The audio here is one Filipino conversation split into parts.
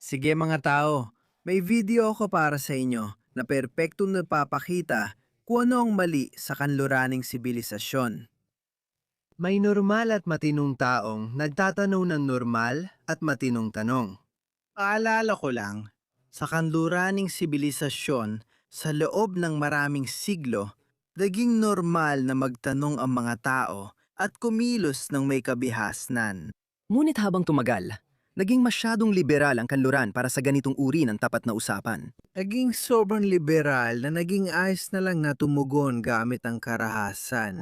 Sige mga tao, may video ako para sa inyo na perpektong napapakita kung ano ang mali sa kanluraning sibilisasyon. May normal at matinong taong nagtatanong ng normal at matinong tanong. Paalala ko lang, sa kanluraning sibilisasyon, sa loob ng maraming siglo, naging normal na magtanong ang mga tao at kumilos ng may kabihasnan. Ngunit habang tumagal, naging masyadong liberal ang kanluran para sa ganitong uri ng tapat na usapan. Naging sobrang liberal na naging ayos na lang na tumugon gamit ang karahasan.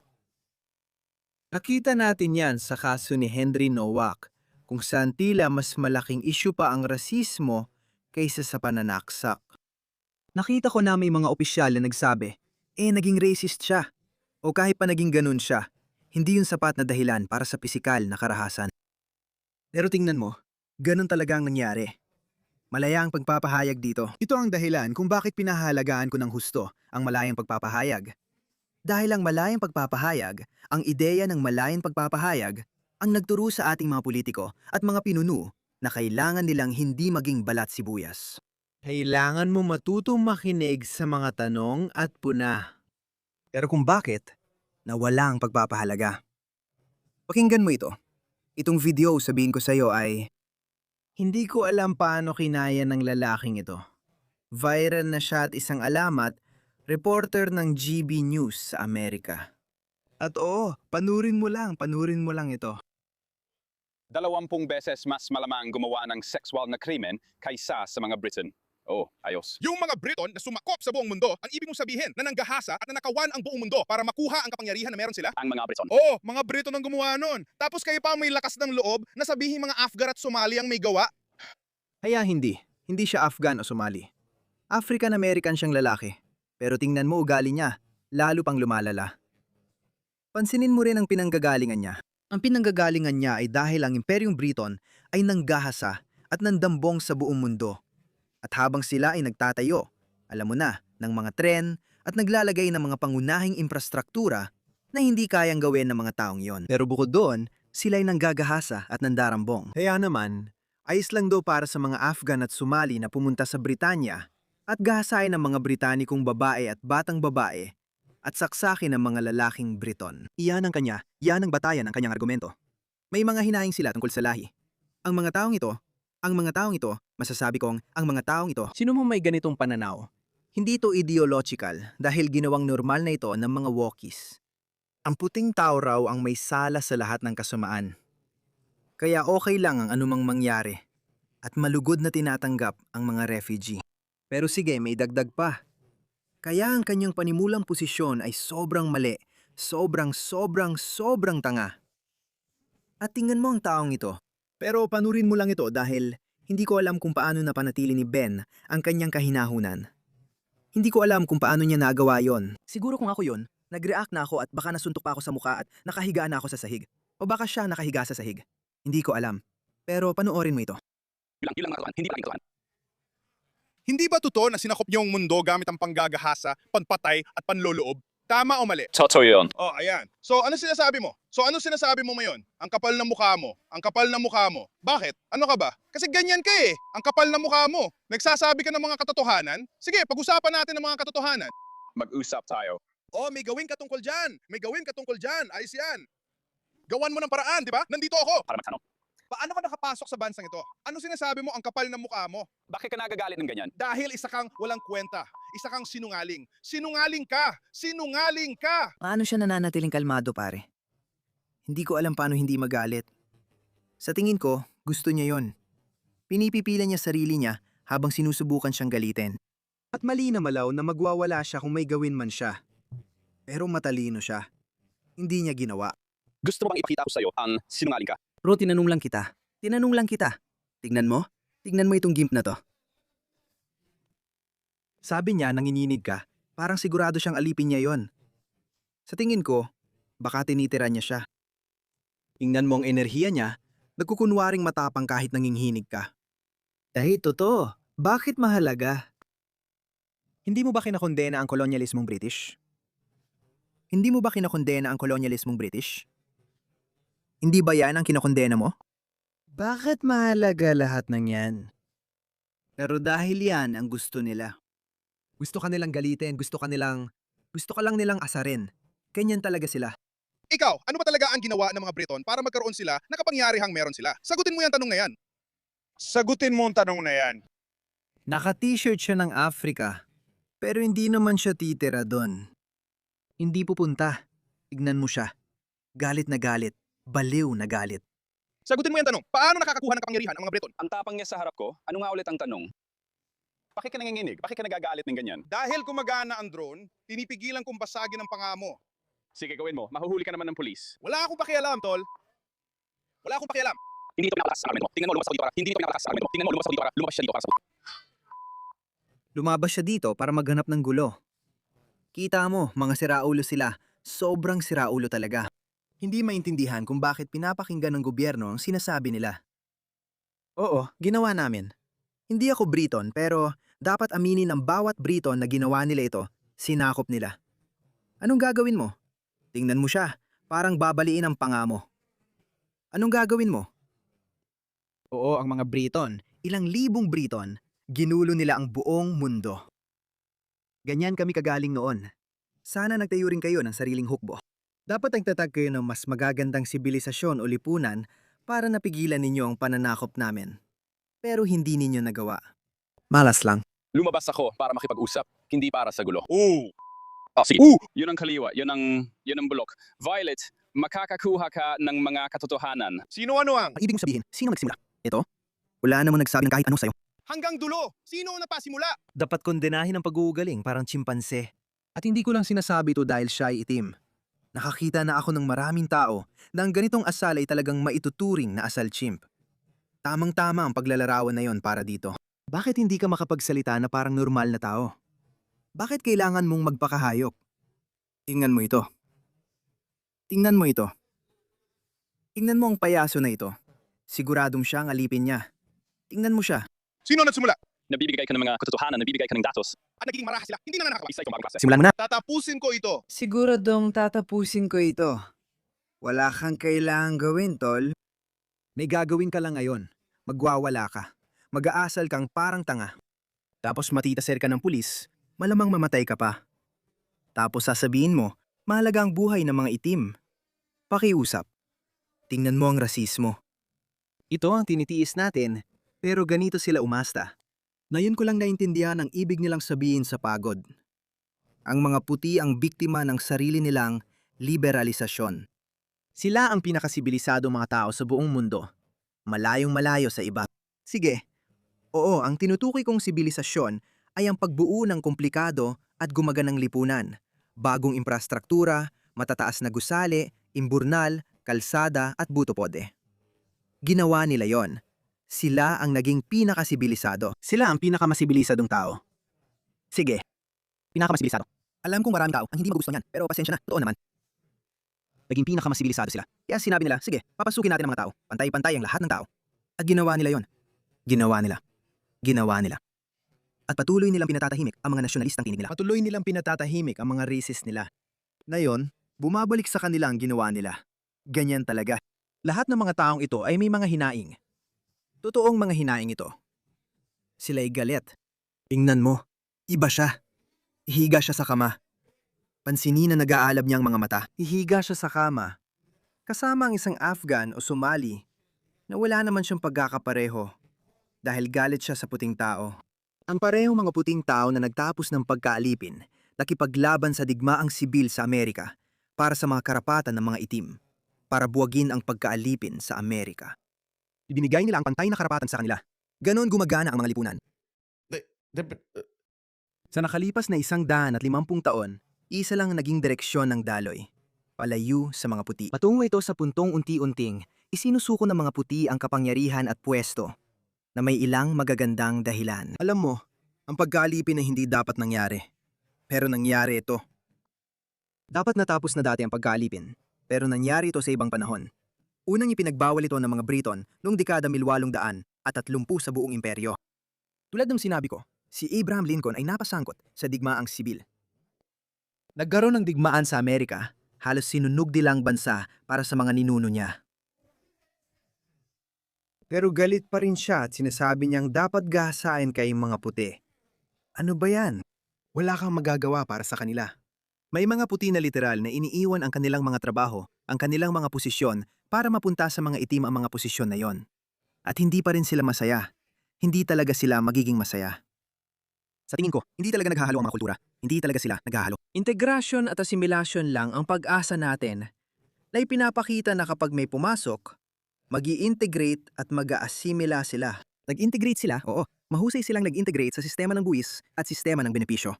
Nakita natin yan sa kaso ni Henry Nowak, kung saan tila mas malaking isyu pa ang rasismo kaysa sa pananaksak. Nakita ko na may mga opisyal na nagsabi, naging racist siya. O kahit pa naging ganun siya, hindi yun sapat na dahilan para sa pisikal na karahasan. Pero tingnan mo, ganun talaga ang nangyari. Malaya ang pagpapahayag dito. Ito ang dahilan kung bakit pinahalagaan ko ng husto ang malayang pagpapahayag. Dahil ang malayang pagpapahayag, ang ideya ng malayang pagpapahayag, ang nagturo sa ating mga politiko at mga pinuno na kailangan nilang hindi maging balat sibuyas. Kailangan mo matutong makinig sa mga tanong at puna. Pero kung bakit, nawala ang pagpapahalaga. Pakinggan mo ito. Itong video sabihin ko sa iyo ay, hindi ko alam paano kinaya ng lalaking ito. Viral na siya at isang alamat, reporter ng GB News sa Amerika. At oo, panurin mo lang ito. 20 beses mas malamang gumawa ng sexual na krimen kaysa sa mga Briton. Oh, ayos. Yung mga Briton na sumakop sa buong mundo, ang ibig mong sabihin na nanggahasa at nanakawan ang buong mundo para makuha ang kapangyarihan na meron sila? Ang mga Briton. Oo, mga Briton ang gumawa nun. Tapos kayo pa may lakas ng loob na sabihin mga Afgar at Somali ang may gawa? Kaya hindi siya Afghan o Somali. African-American siyang lalaki. Pero tingnan mo ugali niya, lalo pang lumalala. Pansinin mo rin ang pinanggagalingan niya. Ang pinanggagalingan niya ay dahil ang Imperyong Briton ay nanggahasa at nandambong sa buong mundo. At habang sila ay nagtatayo, alam mo na, ng mga tren at naglalagay ng mga pangunahing infrastruktura na hindi kayang gawin ng mga taong yon. Pero bukod doon, sila ay nanggagahasa at nandarambong. Kaya naman, ayos lang daw para sa mga Afghan at Somali na pumunta sa Britanya at gahasain ng mga Britannikong babae at batang babae at saksakin ng mga lalaking Briton. Iyan ang batayan ng kanyang argumento. May mga hinahing sila tungkol sa lahi. Ang mga taong ito, masasabi kong ang mga taong ito. Sino mo may ganitong pananaw? Hindi ito ideological dahil ginawang normal na ito ng mga wokis. Ang puting tao raw ang may sala sa lahat ng kasamaan. Kaya okay lang ang anumang mangyari at malugod na tinatanggap ang mga refugee. Pero sige, may dagdag pa. Kaya ang kanyang panimulang posisyon ay sobrang mali, sobrang tanga. At tingnan mo ang taong ito. Pero panurin mo lang ito dahil hindi ko alam kung paano napanatili ni Ben ang kanyang kahinahunan. Hindi ko alam kung paano niya nagawa yon. Siguro kung ako yon, nag-react na ako at baka nasuntok pa ako sa mukha at nakahiga na ako sa sahig. O baka siya nakahiga sa sahig. Hindi ko alam. Pero panoorin mo ito. Yun lang mga katuan, hindi pa katuan. Hindi ba totoo na sinakop niyo ang mundo gamit ang panggagahasa, panpatay at panloloob? Tama o mali? Totoo yun. Oh, ayan. So, ano sinasabi mo? Mo ngayon? Ang kapal ng mukha mo. Ang kapal ng mukha mo. Bakit? Ano ka ba? Kasi ganyan ka eh. Ang kapal ng mukha mo. Nagsasabi ka ng mga katotohanan? Sige, pag-usapan natin ng mga katotohanan. Mag-usap tayo. Oh, may gawin ka tungkol dyan. Ayos yan. Gawan mo ng paraan, di ba? Nandito ako. Para magtanong. Paano ka nakapasok sa bansang ito? Ano sinasabi mo ang kapal ng mukha mo? Bakit ka nagagalit ng ganyan? Dahil isa kang walang kwenta. Isa kang sinungaling. Sinungaling ka! Paano siya nananatiling kalmado pare? Hindi ko alam paano hindi magalit. Sa tingin ko, gusto niya yon. Pinipipila niya sarili niya habang sinusubukan siyang galitin. At mali na malaw na magwawala siya kung may gawin man siya. Pero matalino siya. Hindi niya ginawa. Gusto mo bang ipakita ko sa'yo ang sinungaling ka? Bro, tinanong lang kita. Tignan mo itong gimp na to. Sabi niya nanginginig ka, parang sigurado siyang alipin niya yon. Sa tingin ko, baka tinitira niya siya. Tingnan mo ang enerhiya niya, nagkukunwaring matapang kahit nanginginig ka. Dahil totoo, bakit mahalaga? Hindi mo ba kinakondena ang kolonyalismong British? Hindi ba yan ang kinakondena mo? Bakit mahalaga lahat ng yan? Pero dahil yan ang gusto nila. Gusto ka nilang galitin, gusto ka lang nilang asarin. Ganyan talaga sila. Ikaw, ano ba talaga ang ginawa ng mga Briton para magkaroon sila ng kapangyarihang meron sila? Sagutin mo yung tanong na yan. Sagutin mo ang tanong na yan. Naka-t-shirt siya ng Africa, pero hindi naman siya titira doon. Hindi pupunta. Tignan mo siya. Galit na galit. Baliw na galit. Sagutin mo yung tanong. Paano nakakakuha ng kapangyarihan ang mga Briton? Ang tapang niya sa harap ko, ano nga ulit ang tanong? Bakit ka nanginginig? Bakit ka nagagalit ng ganyan? Dahil gumagana ang drone, pinipigilan kong basagin ang pangamo. Sige, gawin mo. Mahuhuli ka naman ng pulis. Wala akong pakialam, tol. Wala akong pakialam. Hindi ito pinapataas sa argumento mo. Tingnan mo, lumabas ako dito para. Hindi ito pinapataas sa argumento mo. Tingnan mo, lumabas ako dito para. Lumabas siya dito para sa. Lumabas siya dito para maghanap ng gulo. Kita mo, mga siraulo sila. Sobrang siraulo talaga. Hindi maintindihan kung bakit pinapakinggan ng gobyerno ang sinasabi nila. Oo, ginawa namin. Hindi ako Briton pero dapat aminin ng bawat Briton na ginawa nila ito, sinakop nila. Anong gagawin mo? Tingnan mo siya, parang babaliin ang panga mo. Anong gagawin mo? Oo, ang mga Briton, ilang libong Briton, ginulo nila ang buong mundo. Ganyan kami kagaling noon. Sana nagtayo rin kayo ng sariling hukbo. Dapat nagtatag kayo ng mas magagandang sibilisasyon o lipunan para napigilan ninyo ang pananakop namin. Pero hindi ninyo nagawa. Malas lang. Lumabas ako para makipag-usap, hindi para sa gulo. Oo. Oh, sige. Oo. Yun ang kaliwa, yun ang bulok. Violet, makakakuha ka ng mga katotohanan. Sino-ano ang? Ang ibig mong sabihin, sino nagsimula? Ito? Wala namang nagsabi ng kahit ano sa'yo. Hanggang dulo. Sino ang napasimula? Dapat kondenahin ang pag-uugaling parang chimpanse. At hindi ko lang sinasabi ito dahil siya ay itim. Nakakita na ako ng maraming tao na ang ganitong asal ay talagang maituturing na asal chimp. Tamang-tama ang paglalarawan na yon para dito. Bakit hindi ka makapagsalita na parang normal na tao? Bakit kailangan mong magpakahayop? Tingnan mo ito. Tingnan mo ito. Tingnan mo ang payaso na ito. Siguradong siya ang alipin niya. Tingnan mo siya. Sino nagsimula? Nabibigay ka ng mga katotohanan, nabibigay ka ng datos. At nagiging maraha sila. Hindi na nakakaba. Isa ikaw bagong klase. Simulan mo na. Tatapusin ko ito. Siguradong tatapusin ko ito. Wala kang kailangang gawin, tol. May gagawin ka lang ngayon. Magwawala ka. Mag-aasal kang parang tanga. Tapos matitaser ka ng pulis, malamang mamatay ka pa. Tapos sasabihin mo, mahalaga ang buhay ng mga itim. Pakiusap. Tingnan mo ang rasismo. Ito ang tinitiis natin, pero ganito sila umasta. Ngayon ko lang naintindihan ang ibig nilang sabihin sa pagod. Ang mga puti ang biktima ng sarili nilang liberalisasyon. Sila ang pinakasibilisado mga tao sa buong mundo. Malayong malayo sa iba. Sige. Oo, ang tinutukoy kong sibilisasyon ay ang pagbuo ng komplikado at gumaganang lipunan. Bagong infrastruktura, matataas na gusali, imburnal, kalsada at butopode. Ginawa nila yon. Sila ang naging pinakasibilisado. Sila ang pinakamasibilisadong tao. Sige, pinakamasibilisado. Alam kong maraming tao ang hindi magugustuhan yan, pero pasensya na, totoo naman. Naging pinakamasibilisado sila. Kaya sinabi nila, sige, papasukin natin ang mga tao. Pantay-pantay ang lahat ng tao. At ginawa nila yon. Ginawa nila. Ginawa nila. At patuloy nilang pinatatahimik ang mga nasyonalistang tinig nila. Patuloy nilang pinatatahimik ang mga racist nila. Ngayon, bumabalik sa kanila ang ginawa nila. Ganyan talaga. Lahat ng mga taong ito ay may mga hinaing. Totoong mga hinaing ito. Sila'y galit. Tingnan mo, iba siya. Hihiga siya sa kama. Pansinin na nag-aalab niyang mga mata. Hihiga siya sa kama. Kasama ang isang Afghan o Somali na wala naman siyang pagkakapareho dahil galit siya sa puting tao. Ang parehong mga puting tao na nagtapos ng pagkaalipin, nakipaglaban sa digmaang sibil sa Amerika para sa mga karapatan ng mga itim, para buwagin ang pagkaalipin sa Amerika. Ibinigay nila ang pantay na karapatan sa kanila. Ganon gumagana ang mga lipunan. Sa nakalipas na 150 taon, isa lang naging direksyon ng daloy. Palayo sa mga puti. Patungo ito sa puntong unti-unting, isinusuko ng mga puti ang kapangyarihan at pwesto na may ilang magagandang dahilan. Alam mo, ang pagkaalipin ay hindi dapat nangyari. Pero nangyari ito. Dapat natapos na dati ang pagkaalipin, pero nangyari ito sa ibang panahon. Unang ipinagbawal ito ng mga Briton noong dekada 1830 sa buong imperyo. Tulad ng sinabi ko, si Abraham Lincoln ay napasangkot sa digmaang sibil. Nagkaroon ng digmaan sa Amerika, halos sinunog nila ang bansa para sa mga ninuno niya. Pero galit pa rin siya at sinasabi niyang dapat gahasain kayong mga puti. Ano ba yan? Wala kang magagawa para sa kanila. May mga puti na literal na iniiwan ang kanilang mga trabaho, ang kanilang mga posisyon para mapunta sa mga itim ang mga posisyon na yon. At hindi pa rin sila masaya. Hindi talaga sila magiging masaya. Sa tingin ko, hindi talaga naghahalo ang mga kultura. Hindi talaga sila naghahalo. Integrasyon at asimilasyon lang ang pag-asa natin na ipinapakita na kapag may pumasok, mag-i-integrate at mag-aasimila sila. Nag-integrate sila? Oo. Mahusay silang nag-integrate sa sistema ng buwis at sistema ng benepisyo.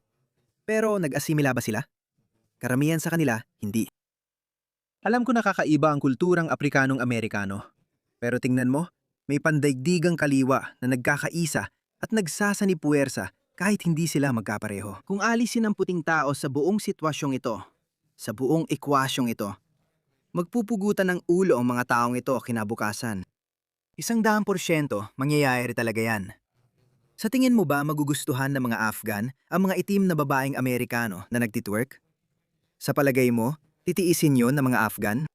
Pero nag-asimila ba sila? Karamihan sa kanila, hindi. Alam ko nakakaiba ang kulturang Aprikanong-Amerikano. Pero tingnan mo, may pandaigdigang kaliwa na nagkakaisa at nagsasanipuwersa kahit hindi sila magkapareho. Kung alisin ang puting tao sa buong sitwasyong ito, sa buong ekwasyong ito, magpupugutan ng ulo ang mga taong ito kinabukasan. 100% mangyayari talaga yan. Sa tingin mo ba magugustuhan ng mga Afghan ang mga itim na babaeng Amerikano na nagtitwerk? Sa palagay mo, titiisin yon ng mga Afghan?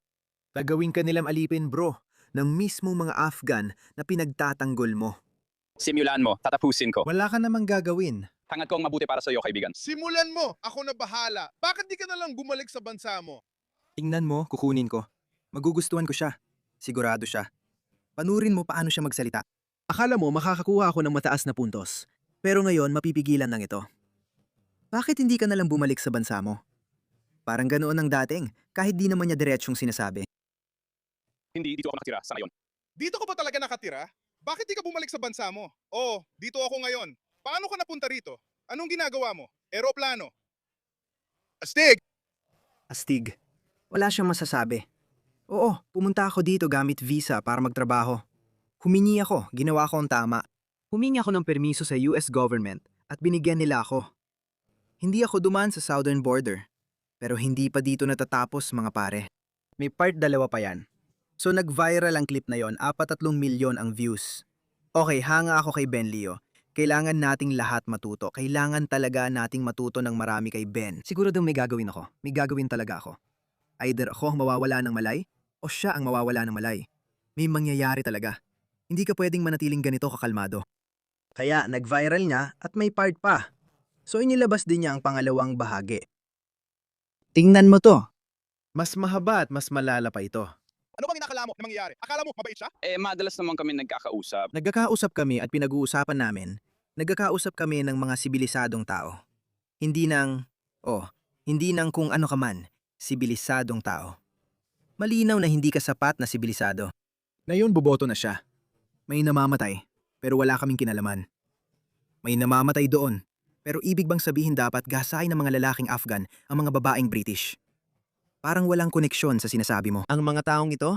Gagawin ka nilang alipin bro, ng mismong mga Afghan na pinagtatanggol mo. Simulan mo, tatapusin ko. Wala ka namang gagawin. Hangad ko ang mabuti para sa iyo, kaibigan. Simulan mo, ako na bahala. Bakit di ka na lang bumalik sa bansa mo? Tingnan mo, kukunin ko. Magugustuhan ko siya. Sigurado siya. Panurin mo paano siya magsalita. Akala mo makakakuha ako ng mataas na puntos. Pero ngayon mapipigilan ng ito. Bakit hindi ka nalang bumalik sa bansa mo? Parang ganoon ang dating, kahit di naman niya diretsyong sinasabi. Hindi dito ako nakatira sa ngayon. Dito ka ba talaga nakatira? Bakit di ka bumalik sa bansa mo? Oo, dito ako ngayon. Paano ka napunta rito? Anong ginagawa mo? Eroplano? Astig! Astig. Wala siyang masasabi. Oo, pumunta ako dito gamit visa para magtrabaho. Humingi ako, ginawa ko ang tama. Humingi ako ng permiso sa US government at binigyan nila ako. Hindi ako dumaan sa southern border. Pero hindi pa dito natatapos mga pare. May part 2 pa yan. So nag-viral ang clip na yon, 43 milyon ang views. Okay, hanga ako kay Ben Leo. Kailangan nating lahat matuto. Kailangan talaga nating matuto ng marami kay Ben. Siguro may gagawin ako. May gagawin talaga ako. Either ako ang mawawala ng malay o siya ang mawawala ng malay. May mangyayari talaga. Hindi ka pwedeng manatiling ganito kakalmado. Kaya nag-viral niya at may part pa. So inilabas din niya ang pangalawang bahagi. Tingnan mo to. Mas mahaba at mas malala pa ito. Ano bang inakala mo na mangyayari? Akala mo mabait siya? Madalas naman kami nagkakausap. Nagkakausap kami at pinag-uusapan namin. Nagkakausap kami ng mga sibilisadong tao. Hindi ng kung ano ka man, sibilisadong tao. Malinaw na hindi ka sapat na sibilisado. Ngayon boboto na siya. May namamatay, pero wala kaming kinalaman. May namamatay doon, pero ibig bang sabihin dapat gasain ng mga lalaking Afghan ang mga babaeng British? Parang walang koneksyon sa sinasabi mo. Ang mga taong ito?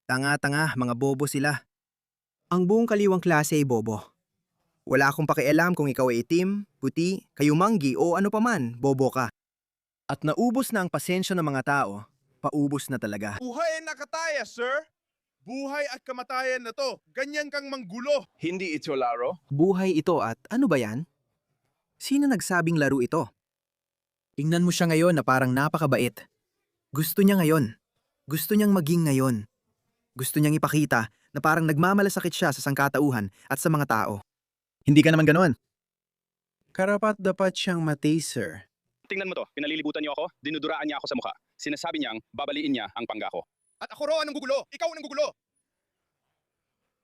Tanga-tanga, mga bobo sila. Ang buong kaliwang klase ay bobo. Wala akong pakialam kung ikaw ay itim, puti, kayumanggi o ano paman, bobo ka. At naubos na ang pasensya ng mga tao, paubos na talaga. Buhay ay nakataya, sir! Buhay at kamatayan na to. Ganyan kang manggulo. Hindi ito laro. Buhay ito at ano ba yan? Sino nagsabing laro ito? Tingnan mo siya ngayon na parang napakabait. Gusto niya ngayon. Gusto niyang maging ngayon. Gusto niyang ipakita na parang nagmamalasakit siya sa sangkatauhan at sa mga tao. Hindi ka naman ganoon. Karapat dapat siyang mataser. Tingnan mo to, pinalilibutan niyo ako, dinuduraan niya ako sa mukha. Sinasabi niyang babaliin niya ang pangako. At ako raw ang gugulo. Ikaw ang gugulo.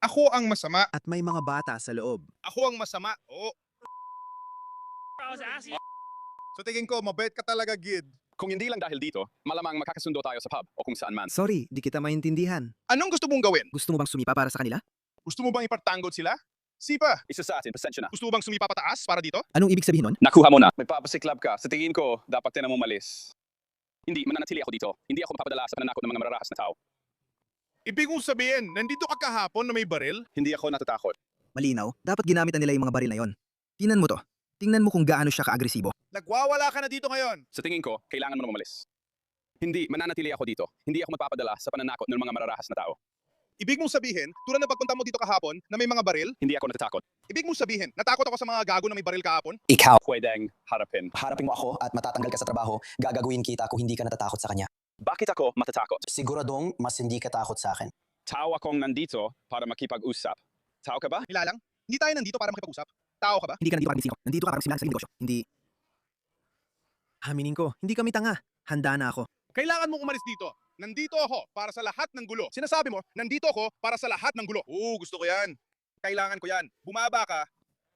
Ako ang masama. At may mga bata sa loob. Ako ang masama. Oo. So tingin ko, mabait ka talaga, Gid. Kung hindi lang dahil dito, malamang magkakasundo tayo sa pub o kung saan man. Sorry, di kita maintindihan. Anong gusto mong gawin? Gusto mo bang sumipa para sa kanila? Gusto mo bang ipartanggol sila? Sipa. Isa sa atin, pasensya na. Gusto mo bang sumipa pataas para dito? Anong ibig sabihin nun? Nakuha mo na. May papasiklab ka. Sa tingin ko, dapat ka na umalis. Hindi, mananatili ako dito. Hindi ako mapapadala sa pananakot ng mga mararahas na tao. Ibig mong sabihin, nandito ka kahapon na may baril? Hindi ako natatakot. Malinaw, dapat ginamitan nila yung mga baril na yon. Tingnan mo to. Tingnan mo kung gaano siya kaagresibo. Nagwawala ka na dito ngayon. Sa tingin ko, kailangan mo na umalis. Hindi, mananatili ako dito. Hindi ako mapapadala sa pananakot ng mga mararahas na tao. Ibig mong sabihin, tulad na pagpunta mo dito kahapon na may mga baril? Hindi ako natatakot. Ibig mong sabihin, natakot ako sa mga gago na may baril kahapon? Ikaw, Pwedeng harapin. harapin mo ako at matatanggal ka sa trabaho, gagaguhin kita kung hindi ka natatakot sa kanya. Bakit ako matatakot? Siguradong mas hindi ka takot sa akin. Tao akong nandito para makipag-usap. Tao ka ba? Nilalang, hindi tayo nandito para makipag-usap. Tao ka ba? Hindi ka nandito para bisino. Nandito ka para magsimula sa negosyo. Hindi. Haminin ko, hindi kami tanga. Handa na ako. Kailangan mo umalis dito. Nandito ako para sa lahat ng gulo. Sinasabi mo, nandito ako para sa lahat ng gulo. Oo, gusto ko yan. Kailangan ko yan. Bumaba ka.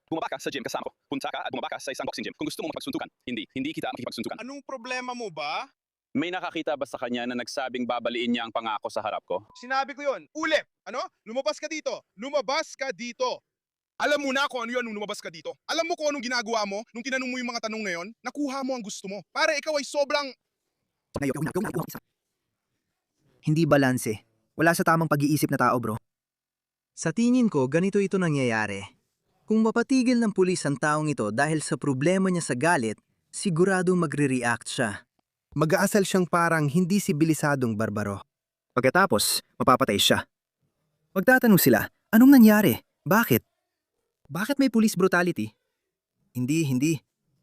Bumaba ka sa gym kasama ko. Punta ka at bumaba ka sa isang boxing gym. Kung gusto mo makipagsuntukan, hindi kita makipagsuntukan. Anong problema mo ba? May nakakita ba sa kanya na nagsabing babaliin niya ang pangako sa harap ko? Sinabi ko yon. Ulit. Ano? Lumabas ka dito. Lumabas ka dito. Alam mo na kung ano yun nung lumabas ka dito. Alam mo kung anong ginagawa mo nung tinanong mo yung mga tanong na yon? Nakuha mo ang gusto mo. Para ikaw ay sobrang... Hindi balanse. Wala sa tamang pag-iisip na tao, bro. Sa tingin ko, ganito ito nangyayari. Kung mapatigil ng pulis ang taong ito dahil sa problema niya sa galit, siguradong magre-react siya. Mag-aasal siyang parang hindi sibilisadong barbaro. Pagkatapos, mapapatay siya. Magtatanong sila, anong nangyari? Bakit? Bakit may police brutality? Hindi.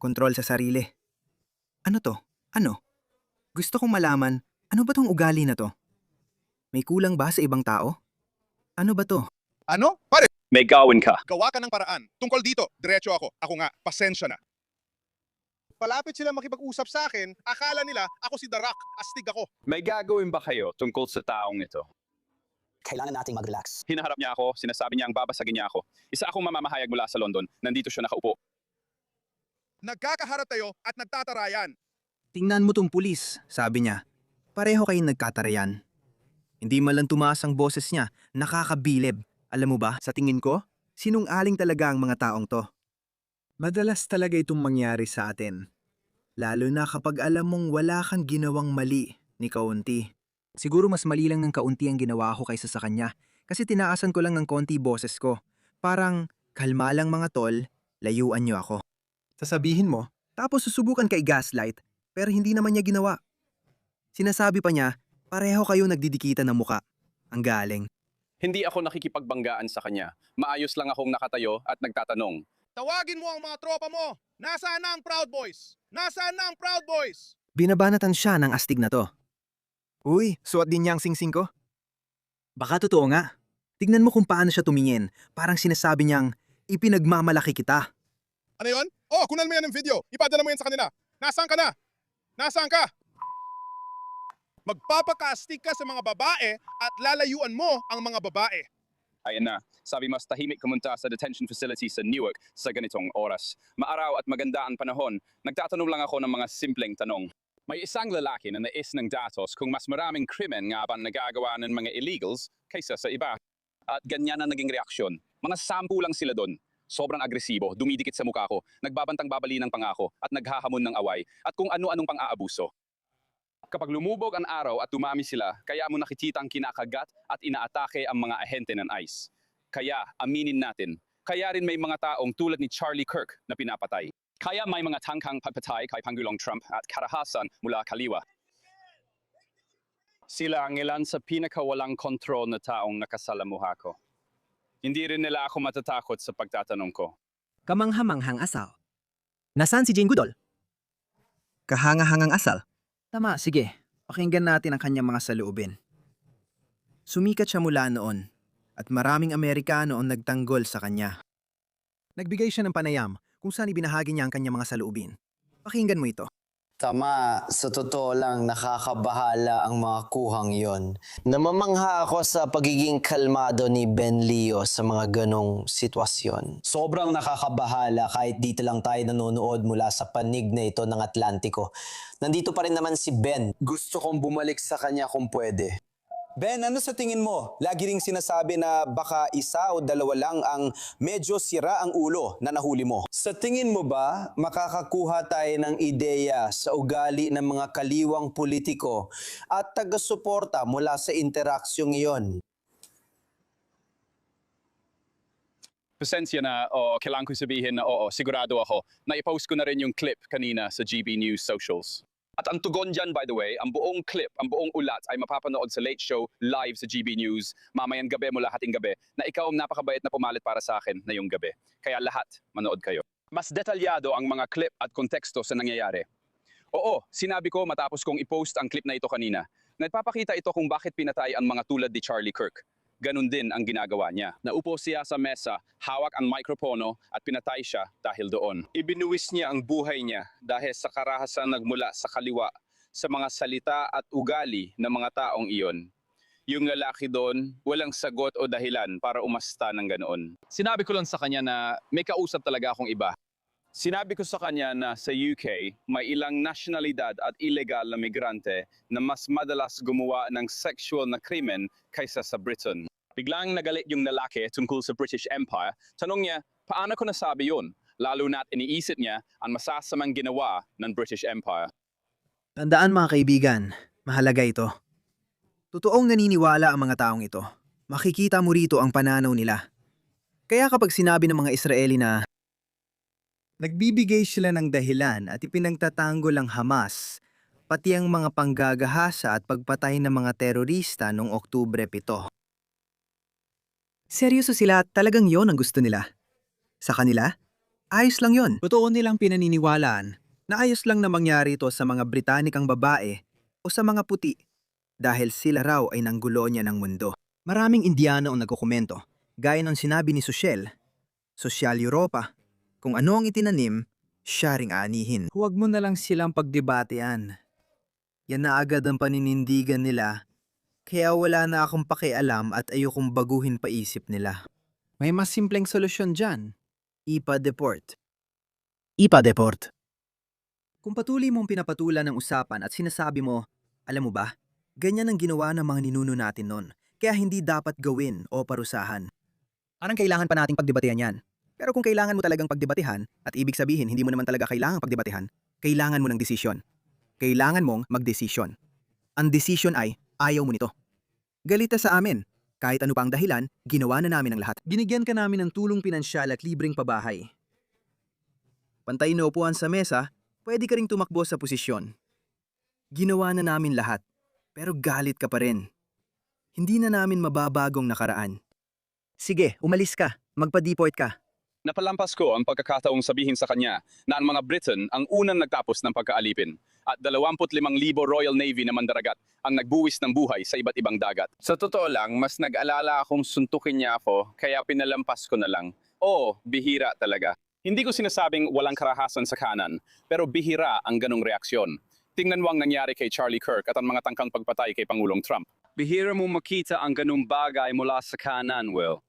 Kontrol sa sarili. Ano to? Ano? Gusto kong malaman, ano ba tong ugali na to? May kulang ba sa ibang tao? Ano ba to? Ano? Pare, May gawin ka. gawa ka ng paraan. Tungkol dito, diretso ako. Ako nga, pasensya na. Palapit sila makipag-usap sa akin, akala nila ako si The Rock, astig ako. May gagawin ba kayo tungkol sa taong ito? Kailangan nating mag-relax. Hinaharap niya ako, sinasabi niya ang babasagin niya ako. Isa akong mamamahayag mula sa London, nandito siya nakaupo. Nagkakaharap tayo at nagtatarayan. Tingnan mo tong pulis, sabi niya. Pareho kayong nagkatarayan. Hindi man lang tumaas ang boses niya, nakakabilib. Alam mo ba, sa tingin ko, sinungaling talaga ang mga taong to. Madalas talaga itong mangyari sa atin. Lalo na kapag alam mong wala kang ginawang mali ni kaunti. Siguro mas mali lang ng kaunti ang ginawa ko kaysa sa kanya kasi tinaasan ko lang ng konti boses ko. Parang, kalma lang mga tol, layuan niyo ako. Sasabihin mo, tapos susubukan kay gaslight, pero hindi naman niya ginawa. Sinasabi pa niya, pareho kayo nagdidikitan ng muka. Ang galing. Hindi ako nakikipagbanggaan sa kanya. Maayos lang akong nakatayo at nagtatanong. Tawagin mo ang mga tropa mo. Nasaan na ang Proud Boys? Nasaan na ang Proud Boys? Binabanatan siya ng astig na to. Uy, suot din niya ang singsing ko? Baka totoo nga. Tignan mo kung paano siya tumingin. Parang sinasabi niyang, ipinagmamalaki kita. Ano yun? Oh, kunal mo yan ng video. Ipadala mo yan sa kanila. Nasaan ka na? Nasaan ka? Magpapakastig ka sa mga babae at lalayuan mo ang mga babae. Ayan na, sabi mas tahimik kumunta sa detention facility sa Newark sa ganitong oras. Maaraw at maganda ang panahon, nagtatanong lang ako ng mga simpleng tanong. May isang lalaki na nais ng datos kung mas maraming krimen nga ba nagagawa ng mga illegals kaysa sa iba. At ganyan ang naging reaksyon. Mga 10 lang sila doon. Sobrang agresibo, dumidikit sa mukha ko, nagbabantang babali ng pangako at naghahamon ng away at kung ano-anong pang-aabuso. Kapag lumubog ang araw at dumami sila, kaya mo nakikitang kinakagat at inaatake ang mga ahente ng ICE. Kaya, aminin natin, kaya rin may mga taong tulad ni Charlie Kirk na pinapatay. Kaya may mga tangkang pagpatay kay Pangulong Trump at karahasan mula kaliwa. Sila ang ilan sa pinakawalang kontrol na taong nakasalamuha ko. Hindi rin nila ako matatakot sa pagtatanong ko. Kamanghamanghang asal. Nasaan si Jane Goodall? Kahangahangang asal. Tama, sige. Pakinggan natin ang kanyang mga saloobin. Sumikat siya mula noon at maraming Amerikano ang nagtanggol sa kanya. Nagbigay siya ng panayam kung saan ibinahagi niya ang kanyang mga saloobin. Pakinggan mo ito. Tama, sa totoo lang nakakabahala ang mga kuhang yon. Namamangha ako sa pagiging kalmado ni Ben Leo sa mga ganong sitwasyon. Sobrang nakakabahala kahit dito lang tayo nanonood mula sa panig na ito ng Atlantiko. Nandito pa rin naman si Ben. Gusto kong bumalik sa kanya kung pwede. Ben, ano sa tingin mo? Lagi ring sinasabi na baka isa o dalawa lang ang medyo sira ang ulo na nahuli mo. Sa tingin mo ba, makakakuha tayo ng ideya sa ugali ng mga kaliwang politiko at taga-suporta mula sa interaksyong iyon? Pasensya na, kailangan ko sabihin na oo, sigurado ako. Naipost ko na rin yung clip kanina sa GB News socials. At ang tugon dyan, by the way, ang buong clip, ang buong ulat ay mapapanood sa Late Show live sa GB News mamayang gabi mula hating gabi na ikaw ang napakabait na pumalit para sa akin na yung gabi. Kaya lahat, manood kayo. Mas detalyado ang mga clip at konteksto sa nangyayari. Oo, sinabi ko matapos kong i-post ang clip na ito kanina. Nagpapakita ito kung bakit pinatay ang mga tulad ni Charlie Kirk. ganun din ang ginagawa niya. Naupo siya sa mesa, hawak ang mikropono at pinatay siya dahil doon. Ibinuwis niya ang buhay niya dahil sa karahasan nagmula sa kaliwa sa mga salita at ugali ng mga taong iyon. Yung lalaki doon, walang sagot o dahilan para umasta ng ganoon. Sinabi ko lang sa kanya na may kausap talaga akong iba. Sinabi ko sa kanya na sa UK, may ilang nasyonalidad at ilegal na migrante na mas madalas gumawa ng sexual na krimen kaysa sa Britain. Biglang nagalit yung lalaki tungkol sa British Empire. Tanong niya, paano ko nasabi yun? Lalo na't iniisip niya ang masasamang ginawa ng British Empire. Tandaan mga kaibigan, mahalaga ito. Totoong naniniwala ang mga taong ito. Makikita mo rito ang pananaw nila. Kaya kapag sinabi ng mga Israeli na nagbibigay sila ng dahilan at ipinagtatanggol ang Hamas, pati ang mga panggagahasa at pagpatay ng mga terorista noong Oktubre 7. Seryoso sila, talagang yon ang gusto nila. Sa kanila, ayos lang yon. Totoo nilang pinaniniwalaan na ayos lang na mangyari ito sa mga Britanikang babae o sa mga puti dahil sila raw ay nanggulonya ng mundo. Maraming Indiano ang nagkukomento, gaya ng sinabi ni Social, Social Europa, kung ano ang itinanim, siya ring aanihin. Huwag mo na lang silang pagdebatean. Yan na agad ang paninindigan nila, kaya wala na akong pakialam at ayokong baguhin pa isip nila. May mas simpleng solusyon dyan. Ipa-deport. Ipa-deport. Kung patuloy mong pinapatulan ng usapan at sinasabi mo, alam mo ba, ganyan ang ginawa ng mga ninuno natin noon, kaya hindi dapat gawin o parusahan. Anong kailangan pa nating pagdebatehan yan? Pero kung kailangan mo talagang pagdebatehan at ibig sabihin hindi mo naman talaga kailangang pagdebatehan, kailangan mo ng desisyon. Kailangan mong magdesisyon. Ang desisyon ay ayaw mo nito. Galita sa amin. Kahit ano pa ang dahilan, ginawa na namin ang lahat. Binigyan ka namin ng tulong pinansyal at libreng pabahay. Pantay na upuan sa mesa, pwede ka ring tumakbo sa posisyon. Ginawa na namin lahat, pero galit ka pa rin. Hindi na namin mababagong nakaraan. Sige, umalis ka. Magpa-deport ka. Napalampas ko ang pagkakataong sabihin sa kanya na ang mga Briton ang unang nagtapos ng pagkaalipin at 25,000 Royal Navy na mandaragat ang nagbuwis ng buhay sa iba't ibang dagat. Sa totoo lang, mas nag-alala akong suntukin niya ako kaya pinalampas ko na lang. Oo, bihira talaga. Hindi ko sinasabing walang karahasan sa kanan, pero bihira ang ganong reaksyon. Tingnan mo ang nangyari kay Charlie Kirk at ang mga tangkang pagpatay kay Pangulong Trump. Bihira mo makita ang ganong bagay mula sa kanan, Will.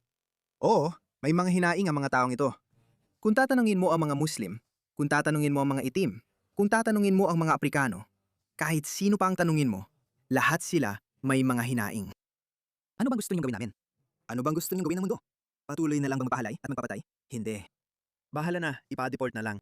Oo, may mga hinaing ang mga taong ito. Kung tatanungin mo ang mga Muslim, kung tatanungin mo ang mga itim, kung tatanungin mo ang mga Aprikano, kahit sino pa ang tanungin mo, lahat sila may mga hinaing. Ano bang gusto niyong gawin namin? Ano bang gusto niyong gawin ng mundo? Patuloy na lang bang mapahalay at magpapatay? Hindi. Bahala na, ipa-deport na lang.